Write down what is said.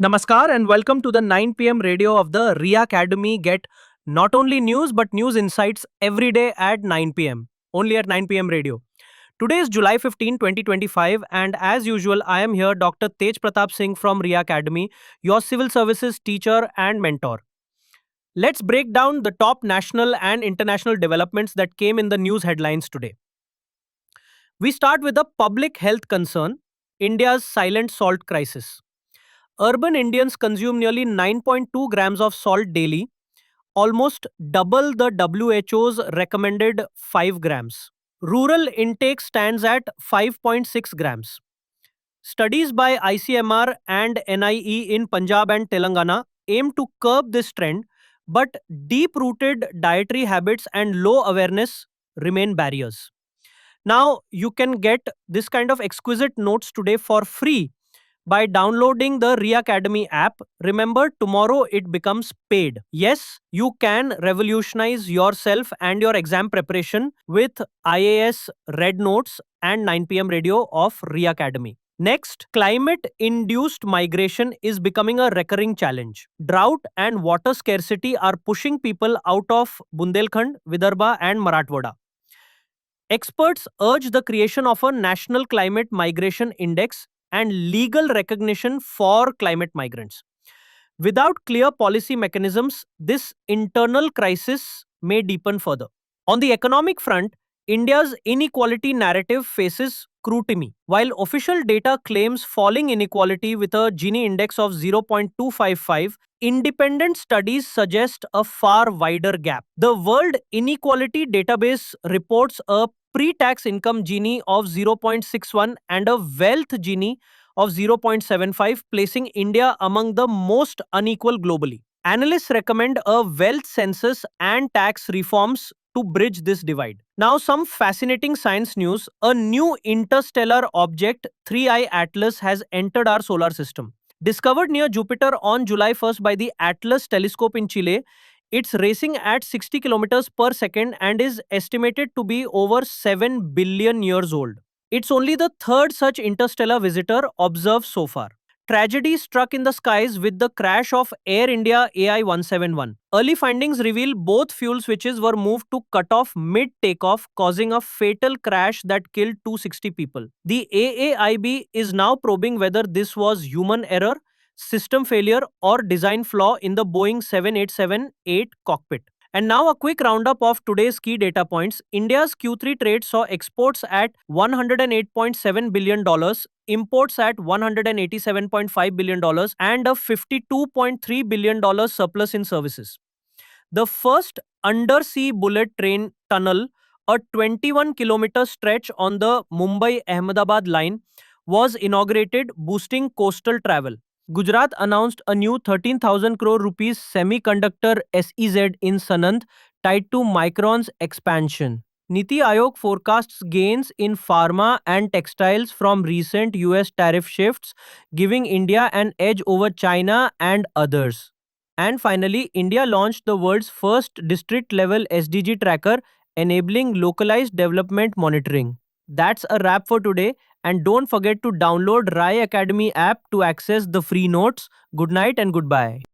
Namaskar and welcome to the 9 p.m. radio of the RIA Academy. Get not only news but news insights every day at 9 p.m. Only at 9 p.m. radio. Today is July 15, 2025, and as usual, I am here, Dr. Tej Pratap Singh from RIA Academy, your civil services teacher and mentor. Let's break down the top national and international developments that came in the news headlines today. We start with a public health concern, India's silent salt crisis. Urban Indians consume nearly 9.2 grams of salt daily, almost double the WHO's recommended 5 grams. Rural intake stands at 5.6 grams. Studies by ICMR and NIE in Punjab and Telangana aim to curb this trend, but deep rooted dietary habits and low awareness remain barriers. Now, you can get this kind of exquisite notes today for free by downloading the RIA Academy app. Remember, tomorrow it becomes paid. Yes, you can revolutionize yourself and your exam preparation with IAS Red Notes and 9 p.m. radio of RIA Academy. Next, climate-induced migration is becoming a recurring challenge. Drought and water scarcity are pushing people out of Bundelkhand, Vidarbha and Marathwada. Experts urge the creation of a national climate migration index and legal recognition for climate migrants. Without clear policy mechanisms, this internal crisis may deepen further. On the economic front, India's inequality narrative faces scrutiny. While official data claims falling inequality with a Gini index of 0.255, independent studies suggest a far wider gap. The World Inequality Database reports a pre-tax income Gini of 0.61 and a wealth Gini of 0.75, placing India among the most unequal globally. Analysts recommend a wealth census and tax reforms to bridge this divide. Now, some fascinating science news. A new interstellar object, 3I Atlas, has entered our solar system. Discovered near Jupiter on July 1st by the Atlas telescope in Chile, it's racing at 60 kilometers per second and is estimated to be over 7 billion years old. It's only the third such interstellar visitor observed so far. Tragedy struck in the skies with the crash of Air India AI-171. Early findings reveal both fuel switches were moved to cut off mid-takeoff, causing a fatal crash that killed 260 people. The AAIB is now probing whether this was human error, system failure, or design flaw in the Boeing 787-8 cockpit. And now a quick roundup of today's key data points. India's Q3 trade saw exports at $108.7 billion, imports at $187.5 billion, and a $52.3 billion surplus in services. The first undersea bullet train tunnel, a 21-kilometer stretch on the Mumbai-Ahmedabad line, was inaugurated, boosting coastal travel. Gujarat announced a new 13,000 crore rupees semiconductor SEZ in Sanand tied to Micron's expansion. Niti Aayog forecasts gains in pharma and textiles from recent US tariff shifts, giving India an edge over China and others. And finally, India launched the world's first district-level SDG tracker, enabling localized development monitoring. That's a wrap for today. And don't forget to download RIA Academy app to access the free notes. Good night and goodbye.